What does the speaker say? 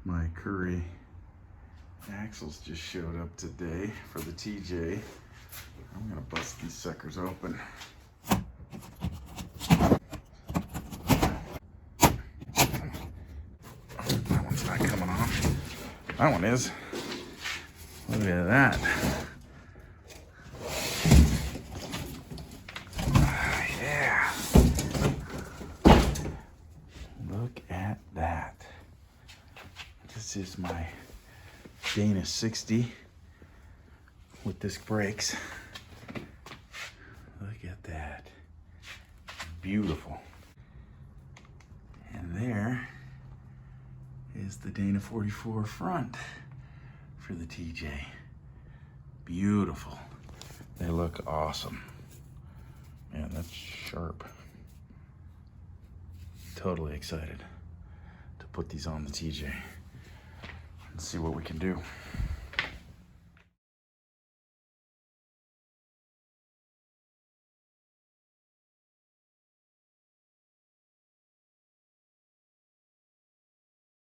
My Currie axles just showed up today for the TJ. I'm gonna bust these suckers open. That one's not coming off. That one is. Look at that. Yeah. Look at that. This is my Dana 60 with disc brakes. Look at that. Beautiful. And there is the Dana 44 front for the TJ. Beautiful. They look awesome. Man, that's sharp. Totally excited to put these on the TJ and see what we can do.